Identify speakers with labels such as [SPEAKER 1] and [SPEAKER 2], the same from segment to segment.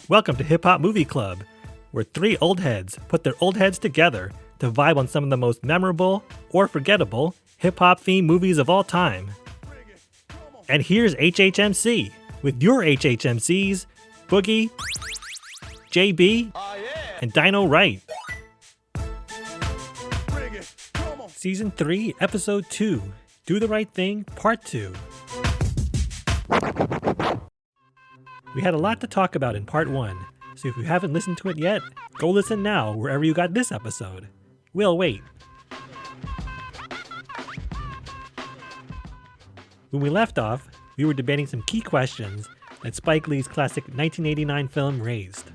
[SPEAKER 1] Welcome to Hip Hop Movie Club, where three old heads put their old heads together to vibe on some of the most memorable or forgettable hip hop themed movies of all time. And here's HHMC with your HHMCs, Boogie, JB, and Dino Wright. Season 3, Episode 2, Do the Right Thing, Part 2. We had a lot to talk about in Part 1, so if you haven't listened to it yet, go listen now wherever you got this episode. We'll wait. When we left off, we were debating some key questions that Spike Lee's classic 1989 film raised.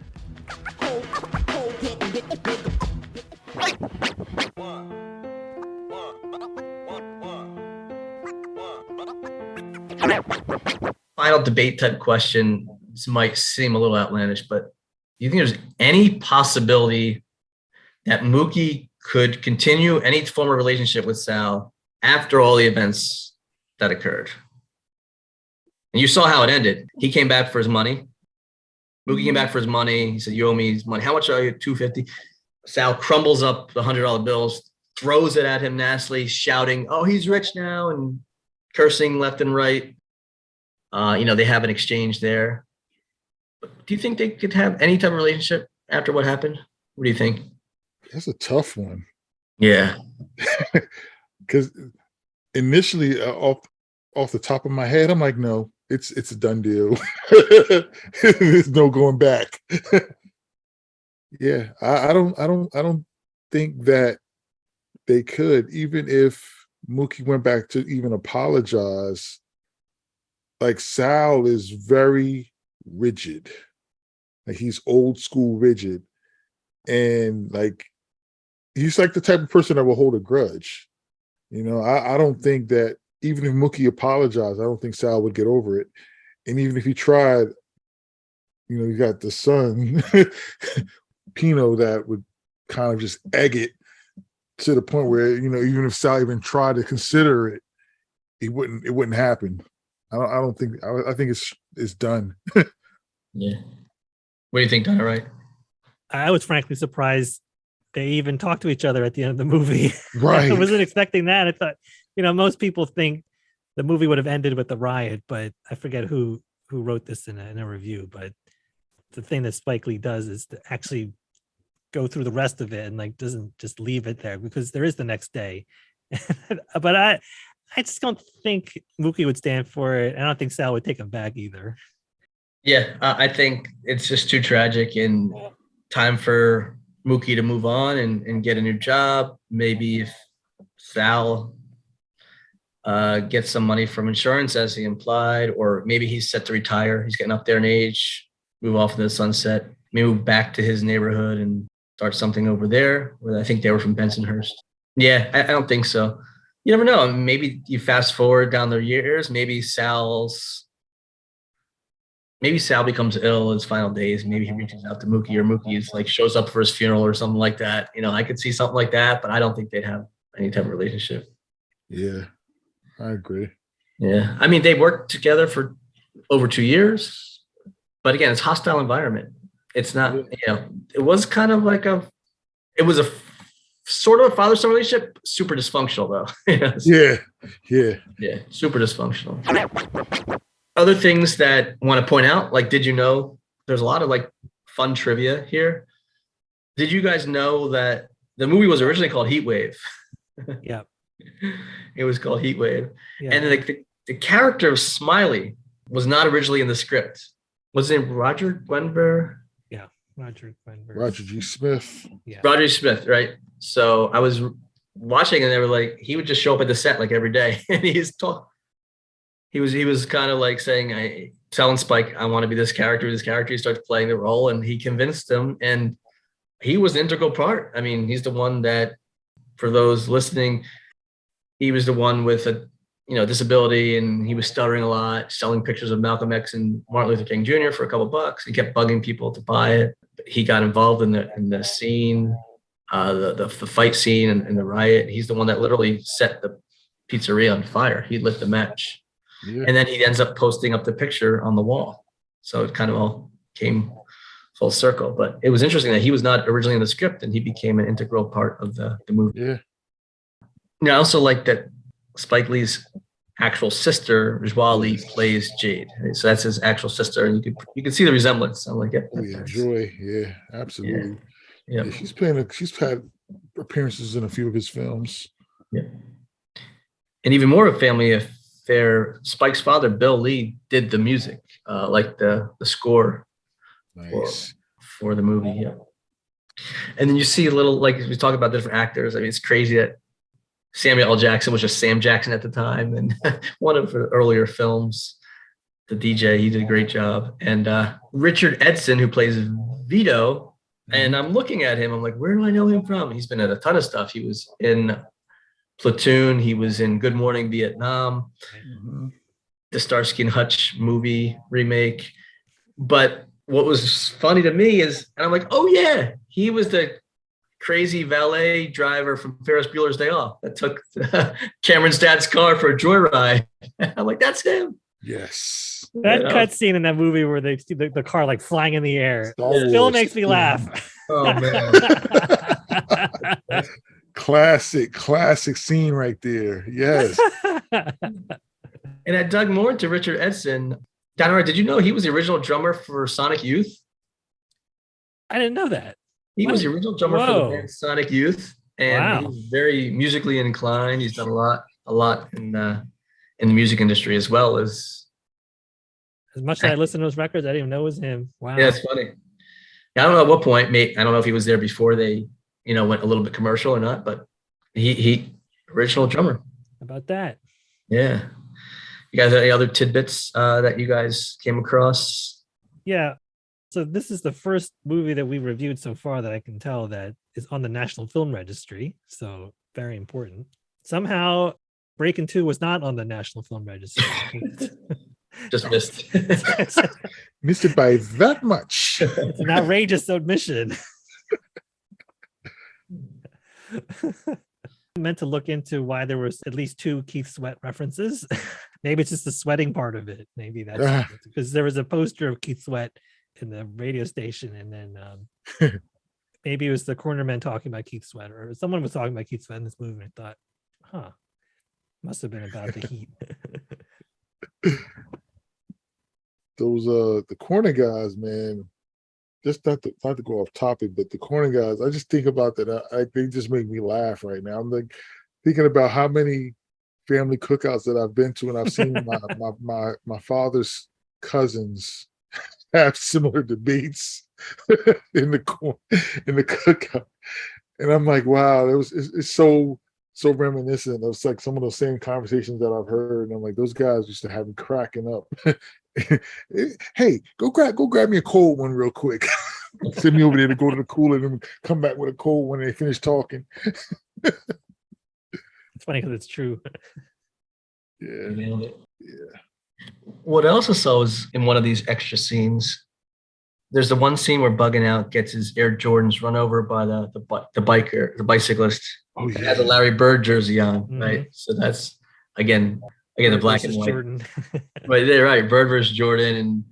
[SPEAKER 2] Final debate type question. This might seem a little outlandish, but do you think there's any possibility that Mookie could continue any form of relationship with Sal after all the events that occurred? And you saw how it ended. He came back for his money. Mookie came back for his money. He said, "You owe me his money. How much are you?" $250. Sal crumbles up the $100 bills, throws it at him nastily, shouting, "Oh, he's rich now," and cursing left and right. They have an exchange there. But do you think they could have any type of relationship after what happened? What do you think?
[SPEAKER 3] That's a tough one.
[SPEAKER 2] Yeah.
[SPEAKER 3] Because initially, off the top of my head, I'm like, no, it's a done deal. There's no going back. Yeah, I don't think that they could, even if Mookie went back to even apologize. Like, Sal is very rigid. Like, he's old school rigid. And like, he's like the type of person that will hold a grudge. I don't think that even if Mookie apologized, I don't think Sal would get over it. And even if he tried, you got the son, Pino, that would kind of just egg it to the point where, even if Sal even tried to consider it, it wouldn't happen. I think it's done.
[SPEAKER 2] Yeah. What do you think, Donna? Right?
[SPEAKER 1] I was frankly surprised they even talked to each other at the end of the movie.
[SPEAKER 3] Right.
[SPEAKER 1] I wasn't expecting that. I thought, most people think the movie would have ended with the riot, but I forget who wrote this in a review. But the thing that Spike Lee does is to actually go through the rest of it and doesn't just leave it there, because there is the next day. But I just don't think Mookie would stand for it. I don't think Sal would take him back either.
[SPEAKER 2] Yeah, I think it's just too tragic, and time for Mookie to move on and get a new job. Maybe if Sal gets some money from insurance, as he implied, or maybe he's set to retire. He's getting up there in age, move off into the sunset, maybe move back to his neighborhood and start something over there. Where I think they were from Bensonhurst. Yeah, I don't think so. You never know. Maybe you fast forward down the years. Maybe Sal becomes ill in his final days. Maybe he reaches out to Mookie, or Mookie is shows up for his funeral or something like that. I could see something like that, but I don't think they'd have any type of relationship.
[SPEAKER 3] Yeah, I agree.
[SPEAKER 2] Yeah. I mean, they worked together for over 2 years, but again, it's a hostile environment. It's not, it was kind of it was a sort of a father-son relationship, super dysfunctional though. Yeah, super dysfunctional. Other things that I want to point out, did you know there's a lot of fun trivia here? Did you guys know that the movie was originally called Heat Wave?
[SPEAKER 1] Yeah.
[SPEAKER 2] It was called Heat Wave.
[SPEAKER 1] Yeah.
[SPEAKER 2] And the character of Smiley was not originally in the script. Was it Roger Gwenber?
[SPEAKER 1] Yeah, Roger Gwenber.
[SPEAKER 3] Roger G. Smith.
[SPEAKER 1] Yeah.
[SPEAKER 2] Roger Smith, right? So I was watching, and they were he would just show up at the set every day, and he was kind of saying, telling Spike, "I want to be this character." He starts playing the role, and he convinced him, and he was an integral part. I mean, he's the one that, for those listening, he was the one with a disability, and he was stuttering a lot, selling pictures of Malcolm X and Martin Luther King Jr. for a couple bucks. He kept bugging people to buy it. He got involved in the scene, the fight scene and the riot. He's the one that literally set the pizzeria on fire. He lit the match. Yeah. And then he ends up posting up the picture on the wall. So it kind of all came full circle. But it was interesting that he was not originally in the script and he became an integral part of the movie.
[SPEAKER 3] Yeah.
[SPEAKER 2] And I also like that Spike Lee's actual sister, Rajwa Lee, plays Jade. So that's his actual sister, and you can see the resemblance. I'm like, yeah,
[SPEAKER 3] Oh yeah, Joy. Yeah, absolutely. Yeah, she's had appearances in a few of his films.
[SPEAKER 2] Yeah. And even more of a family affair, Spike's father, Bill Lee, did the music, like the score
[SPEAKER 3] Nice.
[SPEAKER 2] for the movie. Yeah. And then you see a little, like we talk about different actors. I mean, it's crazy that Samuel L. Jackson was just Sam Jackson at the time, and one of the earlier films, the DJ, he did a great job. And Richard Edson, who plays Vito, and I'm looking at him, I'm like, where do I know him from? He's been in a ton of stuff. He was in Platoon, he was in Good Morning Vietnam, the Starsky and Hutch movie remake. But what was funny to me is, and I'm like, oh yeah, he was the crazy valet driver from Ferris Bueller's Day Off that took Cameron's dad's car for a joyride. I'm like, that's him.
[SPEAKER 3] Yes.
[SPEAKER 1] That cut scene in that movie where they see the car like flying in the air still makes me laugh.
[SPEAKER 2] Oh man.
[SPEAKER 3] Classic scene right there. Yes.
[SPEAKER 2] And I dug more into Richard Edson. Donora, did you know he was the original drummer for Sonic Youth?
[SPEAKER 1] I didn't know that.
[SPEAKER 2] He was the original drummer for the band Sonic Youth, and he's very musically inclined. He's done a lot in the music industry as well as
[SPEAKER 1] much as I listen to those records, I didn't even know it was him. Wow.
[SPEAKER 2] Yeah, it's funny. I don't know at what point. I don't know if he was there before they, went a little bit commercial or not, but he original drummer.
[SPEAKER 1] How about that?
[SPEAKER 2] Yeah. You guys have any other tidbits that you guys came across?
[SPEAKER 1] Yeah. So this is the first movie that we reviewed so far that I can tell that is on the National Film Registry. So very important. Somehow Breakin' 2 was not on the National Film Registry.
[SPEAKER 2] Just missed.
[SPEAKER 3] Missed it by that much.
[SPEAKER 1] It's an outrageous omission. I meant to look into why there was at least 2 Keith Sweat references. Maybe it's just the sweating part of it. Maybe that's because there was a poster of Keith Sweat in the radio station, and then maybe it was the cornermen talking about Keith Sweat, or someone was talking about Keith Sweat in this movie, and I thought, must have been about the heat.
[SPEAKER 3] Those the corner guys, man, just not to go off topic, but the corner guys, I just think about that. They just make me laugh right now. I'm like thinking about how many family cookouts that I've been to, and I've seen my father's cousins have similar debates in the cookout, and I'm like, wow, it's so reminiscent of like some of those same conversations that I've heard, and I'm like, those guys used to have me cracking up. Hey, go grab me a cold one real quick. Send me over there to go to the cooler and come back with a cold when they finish talking.
[SPEAKER 1] It's funny because it's true.
[SPEAKER 3] Yeah.
[SPEAKER 2] Nailed it.
[SPEAKER 3] Yeah.
[SPEAKER 2] What I also saw was in one of these extra scenes, there's the one scene where Bugging Out gets his Air Jordans run over by the bicyclist.
[SPEAKER 3] Oh yeah.
[SPEAKER 2] Has a Larry Bird jersey on, right? So that's again the black and white.
[SPEAKER 1] Jordan.
[SPEAKER 2] Right there, right? Bird versus Jordan, and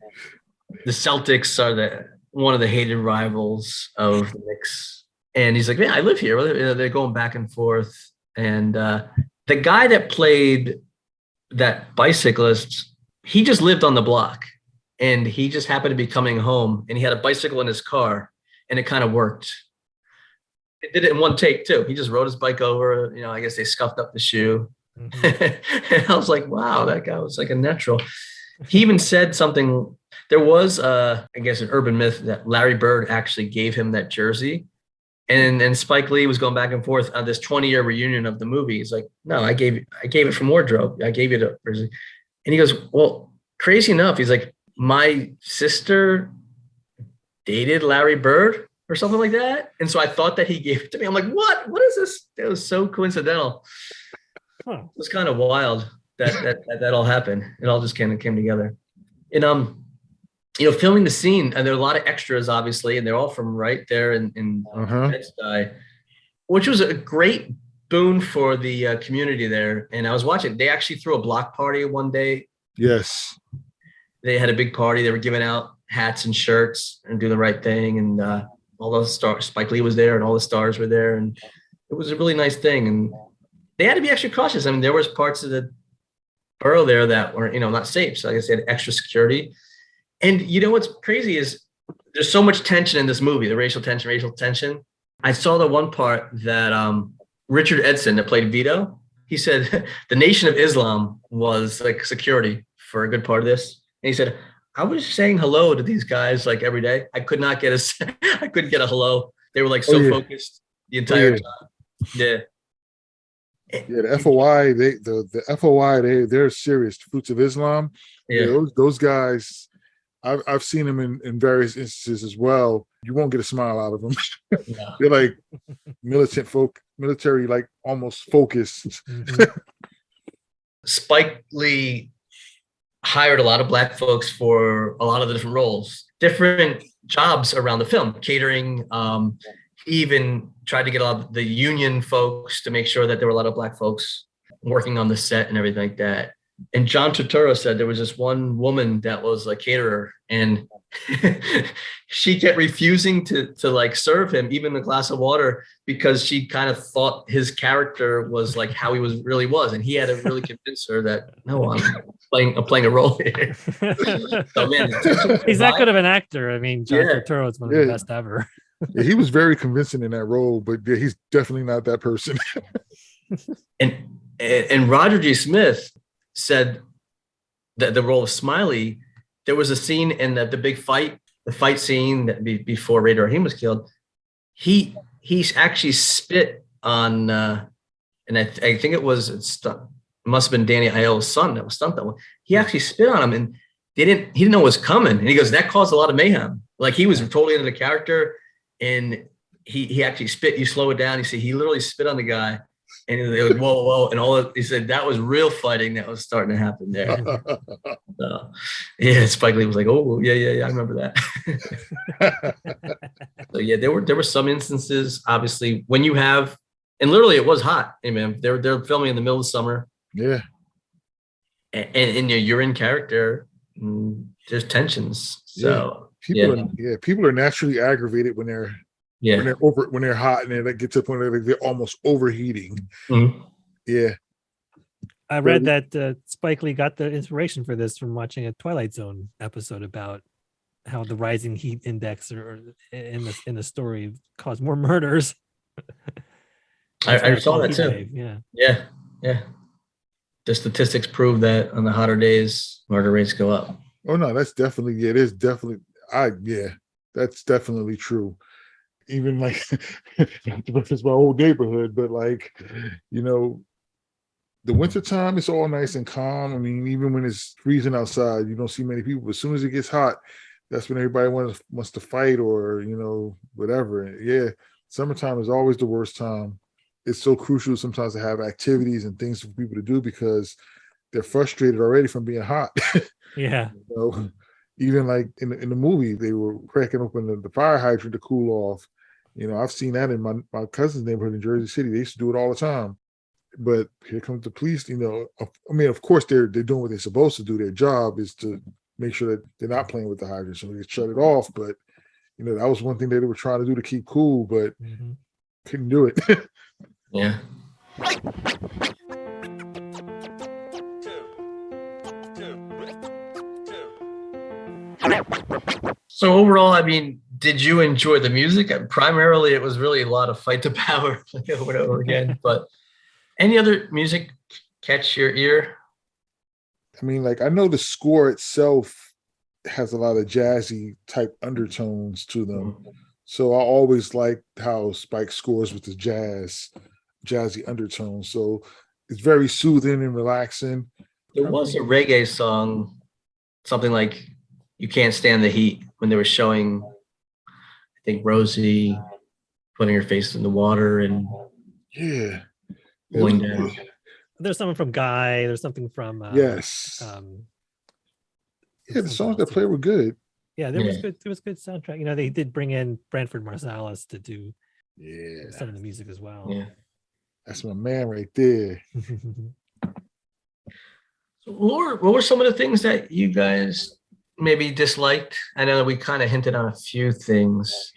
[SPEAKER 2] the Celtics are one of the hated rivals of the Knicks. And he's like, "Man, I live here." They're going back and forth, and the guy that played that bicyclist, he just lived on the block, and he just happened to be coming home, and he had a bicycle in his car, and it kind of worked. It did it in one take too. He just rode his bike over. I guess they scuffed up the shoe. Mm-hmm. And I was like, wow, that guy was like a natural. He even said something. There was, I guess, an urban myth that Larry Bird actually gave him that jersey. And Spike Lee was going back and forth on this 20-year reunion of the movie. He's like, no, I gave it from wardrobe. I gave it a jersey. And he goes, well, crazy enough, he's like, my sister dated Larry Bird or something like that. And so I thought that he gave it to me. I'm like, what? What is this? It was so coincidental. It was kind of wild that all happened. It all just kind of came together. And filming the scene, and there are a lot of extras, obviously, and they're all from right there in Bed-Stuy, which was a great boon for the community there. And I was watching. They actually threw a block party one day.
[SPEAKER 3] Yes.
[SPEAKER 2] They had a big party. They were giving out hats and shirts and do the right thing. And all those stars, Spike Lee was there and all the stars were there. And it was a really nice thing. And they had to be extra cautious. I mean, there was parts of the borough there that were, not safe. So I guess they had extra security. And what's crazy is there's so much tension in this movie, the racial tension. I saw the one part that Richard Edson that played Vito, he said the Nation of Islam was like security for a good part of this. And he said, I was saying hello to these guys like every day. I couldn't get a hello. They were like so focused the entire time. Yeah.
[SPEAKER 3] Yeah, the FOI, the FOI, they're serious. Fruits of Islam. Yeah, those guys, I've seen them in various instances as well. You won't get a smile out of them. No. They're like military, like almost focused.
[SPEAKER 1] Mm-hmm.
[SPEAKER 2] Spike Lee hired a lot of Black folks for a lot of the different roles, different jobs around the film, catering. He even tried to get a lot of the union folks to make sure that there were a lot of Black folks working on the set and everything like that. And John Turturro said there was this one woman that was a caterer, and she kept refusing to like serve him even a glass of water because she kind of thought his character was like how he really was, and he had to really convince her that no, I'm playing a role here. So man,
[SPEAKER 1] he's that good of an actor. I mean, John Turturro is one of the best ever.
[SPEAKER 3] Yeah, he was very convincing in that role, but he's definitely not that person.
[SPEAKER 2] and Roger G. Smith said that the role of Smiley, there was a scene in the big fight, the fight scene that before Ray Rahim was killed. He actually spit on, and I think it must have been Danny Aiello's son that was stunt double. He actually spit on him, and he didn't know what was coming. And he goes, that caused a lot of mayhem. Like he was totally into the character, and he actually spit. You slow it down. You see, he literally spit on the guy. And they were whoa, and all he said that was real fighting that was starting to happen there. So, yeah, Spike Lee was like, oh yeah, I remember that. So yeah, there were some instances, obviously, when you have, and literally it was hot. Hey man, they're filming in the middle of summer.
[SPEAKER 3] Yeah,
[SPEAKER 2] and you're in character. There's tensions. So
[SPEAKER 3] people are naturally aggravated when they're. Yeah. When they're hot and they get to the point where they're almost overheating. Mm-hmm. Yeah.
[SPEAKER 1] I read that Spike Lee got the inspiration for this from watching a Twilight Zone episode about how the rising heat index or in the story caused more murders.
[SPEAKER 2] I saw that too.
[SPEAKER 1] Wave.
[SPEAKER 2] Yeah. The statistics prove that on the hotter days, murder rates go up.
[SPEAKER 3] Oh no, that's definitely that's definitely true. Even like it's my old neighborhood, but like, the wintertime, it's all nice and calm. I mean, even when it's freezing outside, you don't see many people. But as soon as it gets hot, that's when everybody wants to fight or, whatever. Yeah. Summertime is always the worst time. It's so crucial sometimes to have activities and things for people to do because they're frustrated already from being hot.
[SPEAKER 1] Yeah.
[SPEAKER 3] Even like in the movie, they were cracking open the fire hydrant to cool off. I've seen that in my cousin's neighborhood in Jersey City. They used to do it all the time. But here comes the police. I mean, of course, they're doing what they're supposed to do. Their job is to make sure that they're not playing with the hydrant, so they shut it off. But that was one thing that they were trying to do to keep cool, but couldn't do it.
[SPEAKER 2] Yeah. So overall, I mean, did you enjoy the music? Primarily, it was really a lot of Fight the Power over and over again. But any other music catch your ear?
[SPEAKER 3] I mean, like I know the score itself has a lot of jazzy type undertones to them. So I always like how Spike scores with the jazzy undertones. So it's very soothing and relaxing.
[SPEAKER 2] There was a reggae song, something like You Can't Stand the Heat, when they were showing, I think, Rosie putting her face in the water and going down.
[SPEAKER 1] There's something from Guy. There's something from
[SPEAKER 3] the songs that play were good.
[SPEAKER 1] Yeah, there was good. There was good soundtrack. They did bring in Branford Marsalis to do some of the music as well.
[SPEAKER 2] Yeah,
[SPEAKER 3] that's my man right there.
[SPEAKER 2] So what were some of the things that you guys maybe disliked? I know that we kind of hinted on a few things.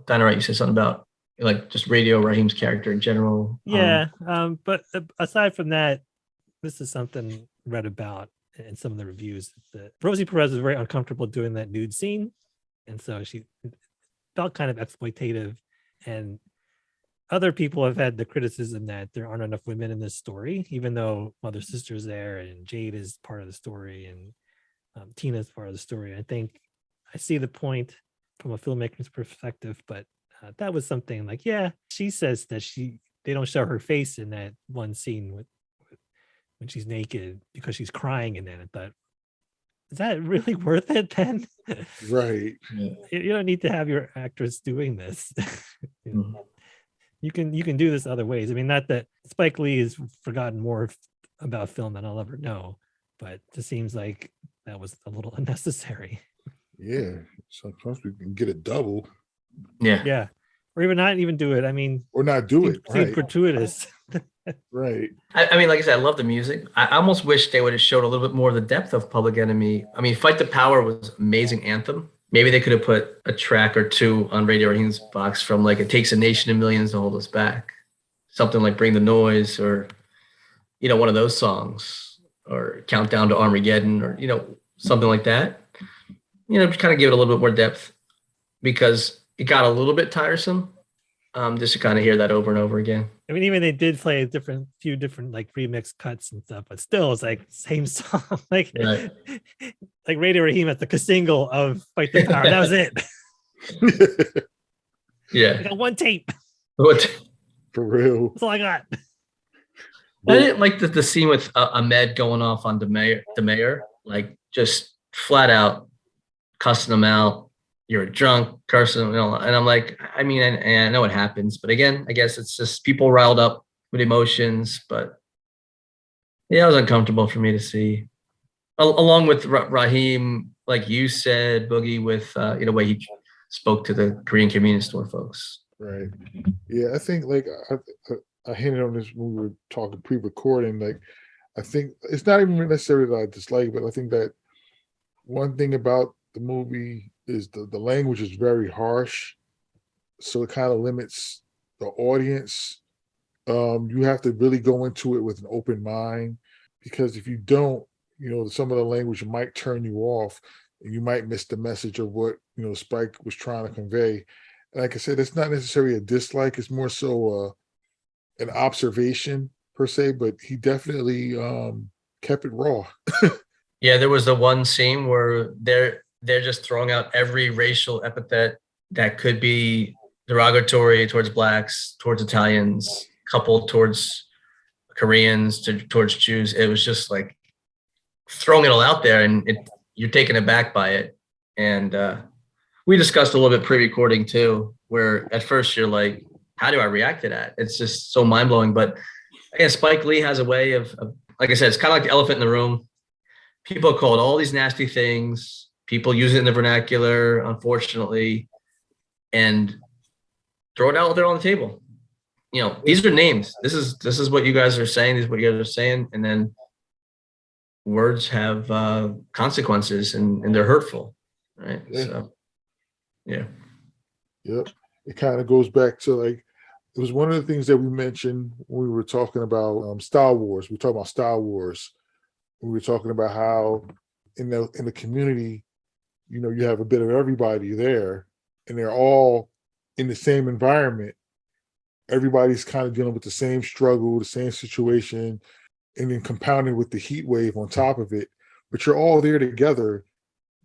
[SPEAKER 2] Dynamite, you said something about like just Radio Raheem's character in general.
[SPEAKER 1] Yeah, but aside from that, this is something read about in some of the reviews that Rosie Perez was very uncomfortable doing that nude scene, and so she felt kind of exploitative. And other people have had the criticism that there aren't enough women in this story, even though Mother Sister's there and Jade is part of the story and Tina is part of the story. I think I see the point from a filmmaker's perspective, but that was something like, yeah, she says that they don't show her face in that one scene with when she's naked because she's crying in that. I thought, is that really worth it then?
[SPEAKER 3] Right.
[SPEAKER 1] You don't need to have your actress doing this.
[SPEAKER 2] Mhm.
[SPEAKER 1] You can do this other ways. I mean, not that Spike Lee has forgotten more about film than I'll ever know, but it just seems like that was a little unnecessary.
[SPEAKER 3] Yeah. Sometimes we can get a double
[SPEAKER 2] Yeah.
[SPEAKER 1] Yeah. Or even not even do it. I mean,
[SPEAKER 3] or not do it.
[SPEAKER 1] seemed
[SPEAKER 3] Right.
[SPEAKER 1] gratuitous.
[SPEAKER 3] Right.
[SPEAKER 2] I mean, like I said, I love the music. I almost wish they would have showed a little bit more of the depth of Public Enemy. I mean, Fight the Power was an amazing anthem. Maybe they could have put a track or two on Radio Raheem's box from like It Takes a Nation of Millions to Hold Us Back. Something like Bring the Noise or, one of those songs or Countdown to Armageddon or, something like that. Just kind of give it a little bit more depth because it got a little bit tiresome. Just to kind of hear that over and over again.
[SPEAKER 1] I mean, even they did play few different like remix cuts and stuff, but still it's like same song. like
[SPEAKER 2] Right.
[SPEAKER 1] like Radio Raheem at the single of Fight the Power. That was it.
[SPEAKER 2] Yeah.
[SPEAKER 1] I got one tape.
[SPEAKER 2] What?
[SPEAKER 3] For real.
[SPEAKER 1] That's all I got.
[SPEAKER 2] I didn't like the scene with Ahmed going off on the mayor, like just flat out cussing him out. You're drunk, cursing, and I'm like, I mean, I know it happens, but again, I guess it's just people riled up with emotions. But yeah, it was uncomfortable for me to see, along with Raheem, like you said, Boogie, with the way he spoke to the Korean convenience store folks.
[SPEAKER 3] Right. Yeah, I think like I hinted on this when we were talking pre-recording. Like, I think it's not even necessarily that I dislike, but I think that one thing about the movie is the language is very harsh, so it kind of limits the audience. You have to really go into it with an open mind, because if you don't, some of the language might turn you off and you might miss the message of what Spike was trying to convey. And like I said, it's not necessarily a dislike, it's more so an observation per se, but he definitely kept it raw.
[SPEAKER 2] Yeah, there was the one scene where they're just throwing out every racial epithet that could be derogatory towards blacks, towards Italians, coupled towards Koreans, towards Jews. It was just like throwing it all out there, and you're taken aback by it. And we discussed a little bit pre-recording too, where at first you're like, how do I react to that? It's just so mind-blowing. But again, Spike Lee has a way of like I said, it's kind of like the elephant in the room. People call it all these nasty things. People use it in the vernacular, unfortunately, and throw it out there on the table. These are names. This is what you guys are saying. This is what you guys are saying. And then words have consequences and they're hurtful. Right.
[SPEAKER 3] Yeah.
[SPEAKER 2] So, yeah.
[SPEAKER 3] Yep. It kind of goes back to like, it was one of the things that we mentioned when we were talking about Star Wars. We were talking about Star Wars. We were talking about how in the community, you have a bit of everybody there, and they're all in the same environment. Everybody's kind of dealing with the same struggle, the same situation, and then compounded with the heat wave on top of it. But you're all there together.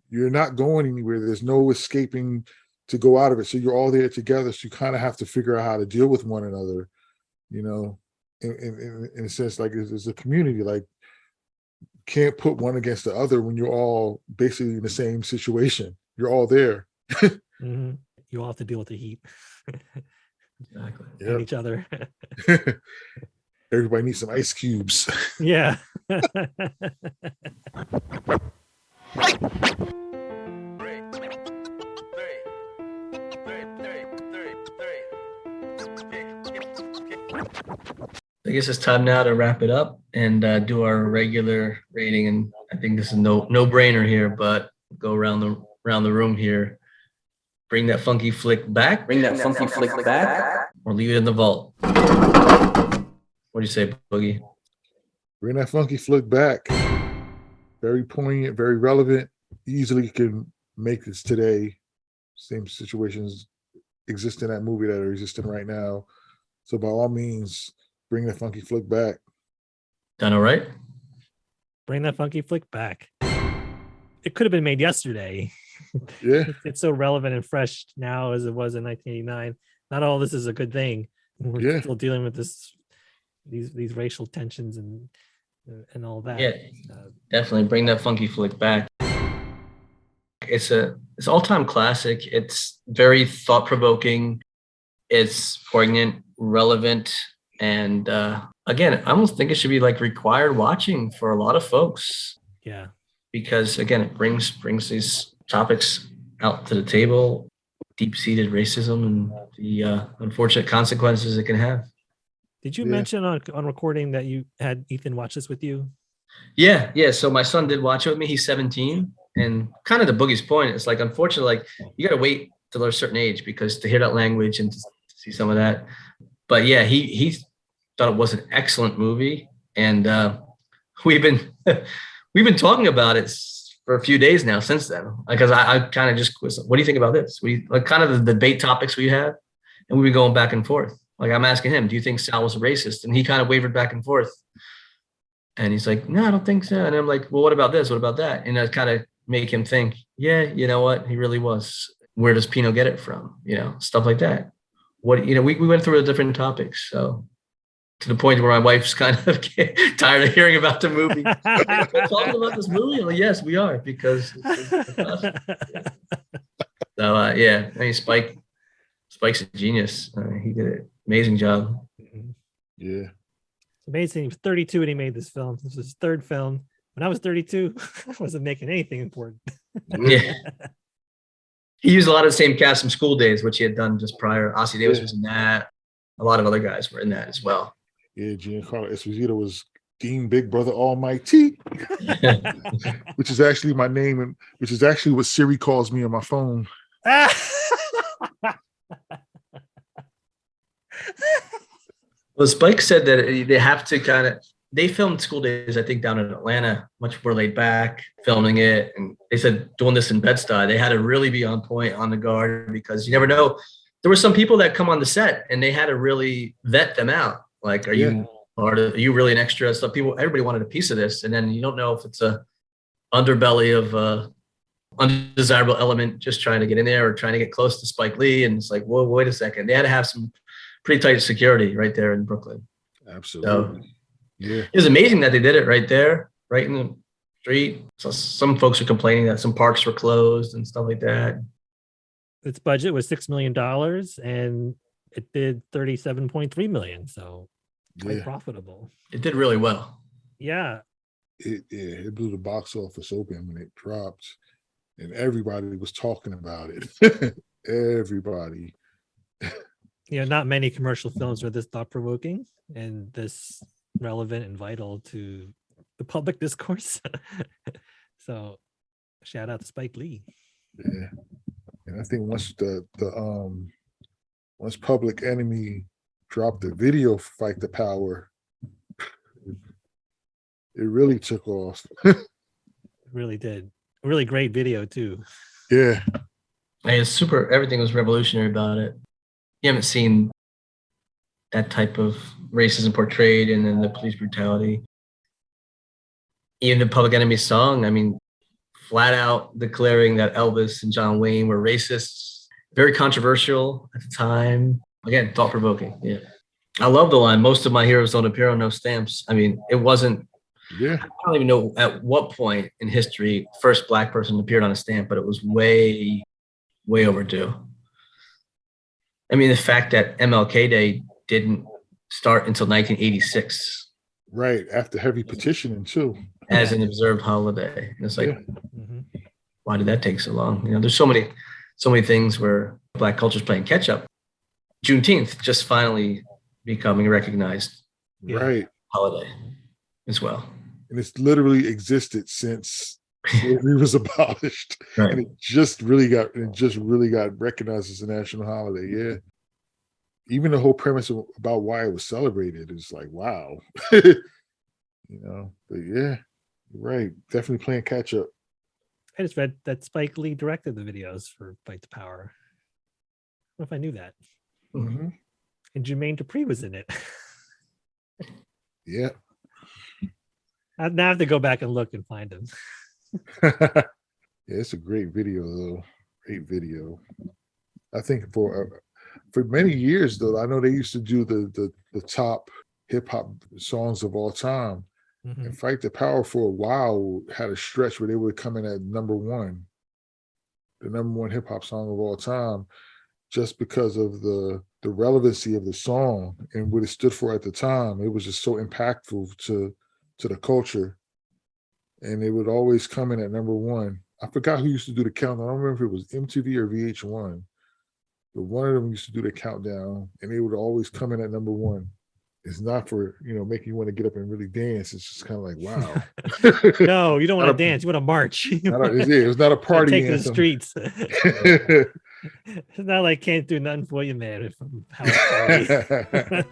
[SPEAKER 3] You're not going anywhere. There's no escaping to go out of it. So you're all there together. So you kind of have to figure out how to deal with one another, in a sense, like it's a community. Like, can't put one against the other when you're all basically in the same situation. You're all there.
[SPEAKER 1] Mm-hmm. You all have to deal with the heat.
[SPEAKER 2] Exactly.
[SPEAKER 1] And each other.
[SPEAKER 3] Everybody needs some ice cubes.
[SPEAKER 1] Yeah.
[SPEAKER 2] I guess it's time now to wrap it up and do our regular rating. And I think this is no brainer here, but Go around the room here. Bring that funky flick back. Bring that funky flick back, or leave it in the vault. What do you say, Boogie?
[SPEAKER 3] Bring that funky flick back. Very poignant, very relevant. Easily can make this today. Same situations exist in that movie that are existing right now. So by all means, bring that funky flick back.
[SPEAKER 2] Done all right?
[SPEAKER 1] Bring that funky flick back. It could have been made yesterday.
[SPEAKER 3] Yeah.
[SPEAKER 1] It's so relevant and fresh now as it was in 1989. Not all this is a good thing. We're still dealing with these racial tensions and all that.
[SPEAKER 2] Yeah, definitely bring that funky flick back. It's all-time classic. It's very thought-provoking. It's poignant, relevant, and again, I almost think it should be like required watching for a lot of folks.
[SPEAKER 1] Yeah,
[SPEAKER 2] because again, it brings these topics out to the table, deep-seated racism and the unfortunate consequences it can have.
[SPEAKER 1] Did you mention on recording that you had Ethan watch this with you?
[SPEAKER 2] Yeah. So my son did watch it with me. He's 17, and kind of to Boogie's point, it's like, unfortunately, like you got to wait till they're a certain age because to hear that language and to see some of that. But yeah, he thought it was an excellent movie, and we've been talking about it for a few days now since then, because I kind of just was, what do you think about this? We like kind of the debate topics we have, and we've been going back and forth. Like I'm asking him, do you think Sal was a racist? And he kind of wavered back and forth. And he's like, no, I don't think so. And I'm like, well, what about this? What about that? And I kind of make him think, yeah, you know what? He really was. Where does Pino get it from? You know, stuff like that. What, you know, we went through the different topics. So to the point where my wife's kind of tired of hearing about the movie. We're talking about this movie? Like, yes, we are, because it's awesome. So yeah, I mean, Spike's a genius. He did an amazing job.
[SPEAKER 3] Yeah.
[SPEAKER 1] It's amazing. He was 32 when he made this film. This was his third film. When I was 32, I wasn't making anything important.
[SPEAKER 2] Yeah. He used a lot of the same cast from School Days, which he had done just prior. Ossie Davis was in that. A lot of other guys were in that as well.
[SPEAKER 3] Yeah, Giancarlo Esposito was Dean Big Brother Almighty, which is actually my name, and which is actually what Siri calls me on my phone.
[SPEAKER 2] Well, Spike said that they have to they filmed School Days, I think, down in Atlanta, much more laid back, filming it. And they said doing this in Bed-Stuy, they had to really be on point, on the guard, because you never know. There were some people that come on the set and they had to really vet them out. Like, are you really an extra? So everybody wanted a piece of this. And then you don't know if it's a underbelly of undesirable element just trying to get in there or trying to get close to Spike Lee. And it's like, whoa, wait a second. They had to have some pretty tight security right there in Brooklyn.
[SPEAKER 3] Absolutely.
[SPEAKER 2] So,
[SPEAKER 3] yeah.
[SPEAKER 2] It was amazing that they did it right there, right in the street. So some folks are complaining that some parks were closed and stuff like that.
[SPEAKER 1] Its budget was $6 million and it did $37.3 million. So quite profitable.
[SPEAKER 2] It did really well.
[SPEAKER 1] Yeah.
[SPEAKER 3] It blew the box office open when it dropped, and everybody was talking about it. Everybody.
[SPEAKER 1] You know, not many commercial films are this thought-provoking and this relevant and vital to the public discourse. So shout out to Spike Lee.
[SPEAKER 3] Yeah. And I think once once Public Enemy dropped the video Fight the Power, it really took off.
[SPEAKER 1] It really did. A really great video too.
[SPEAKER 3] Yeah.
[SPEAKER 2] Hey, it's super. Everything was revolutionary about it. You haven't seen that type of racism portrayed, and then the police brutality. Even the Public Enemy song, I mean, flat out declaring that Elvis and John Wayne were racists. Very controversial at the time. Again, thought-provoking. Yeah. I love the line, most of my heroes don't appear on no stamps. I mean, it wasn't, I don't even know at what point in history first Black person appeared on a stamp, but it was way, way overdue. I mean, the fact that MLK Day didn't start until 1986.
[SPEAKER 3] Right, after heavy petitioning too.
[SPEAKER 2] As an observed holiday. And it's like, why did that take so long? You know, there's so many things where Black culture is playing catch up. Juneteenth just finally becoming a recognized holiday as well.
[SPEAKER 3] And it's literally existed since slavery was abolished,
[SPEAKER 2] Right.
[SPEAKER 3] and it just really got recognized as a national holiday. Yeah, even the whole premise about why it was celebrated is like, wow, But yeah, you're right. Definitely playing catch up.
[SPEAKER 1] I just read that Spike Lee directed the videos for Fight the Power. I don't know if I knew that.
[SPEAKER 3] Mhm.
[SPEAKER 1] And Jermaine Dupri was in it.
[SPEAKER 3] Yeah.
[SPEAKER 1] I now have to go back and look and find him.
[SPEAKER 3] Yeah, it's a great video though. Great video. I think for many years though, I know they used to do the top hip hop songs of all time.
[SPEAKER 1] Mhm.
[SPEAKER 3] And Fight the Power for a while had a stretch where they would come in at number one, the number one hip hop song of all time, just because of the relevancy of the song and what it stood for at the time. It was just so impactful to the culture, and it would always come in at number one. I forgot who used to do the countdown. I don't remember if it was MTV or VH1, but one of them used to do the countdown, and it would always come in at number one. It's not for making you want to get up and really dance. It's just kind of like, wow.
[SPEAKER 1] No, you don't want
[SPEAKER 3] Not
[SPEAKER 1] to
[SPEAKER 3] a-
[SPEAKER 1] dance. You want to march. You
[SPEAKER 3] it was not a
[SPEAKER 1] wanna
[SPEAKER 3] party
[SPEAKER 1] take to the
[SPEAKER 3] anthem.
[SPEAKER 1] streets. It's not like Can't Do Nothing For You, Man. From House Party.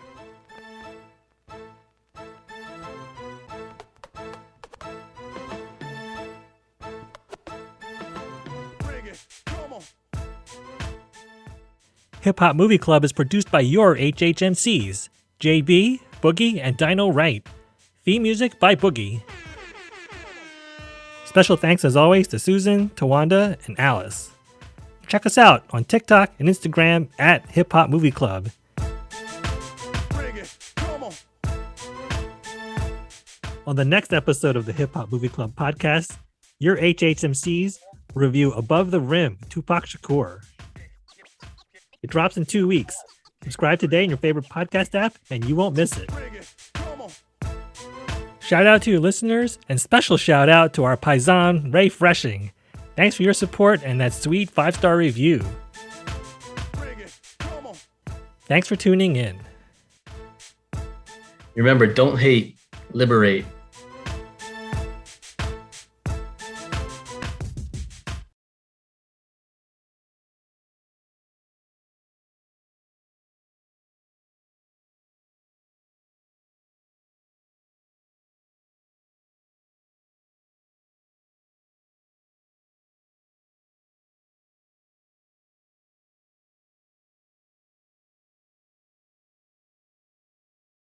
[SPEAKER 1] Hip Hop Movie Club is produced by your HHMCs, JB, Boogie, and Dino Wright. Theme music by Boogie. Special thanks as always to Susan, Towanda, and Alice. Check us out on TikTok and Instagram at Hip Hop Movie Club. On the next episode of the Hip Hop Movie Club podcast, your HHMCs review Above the Rim, Tupac Shakur. It drops in 2 weeks. Subscribe today in your favorite podcast app and you won't miss it. Shout out to your listeners and special shout out to our paisan, Rayfreshing. Thanks for your support and that sweet 5-star review. Thanks for tuning in.
[SPEAKER 2] Remember, don't hate, liberate.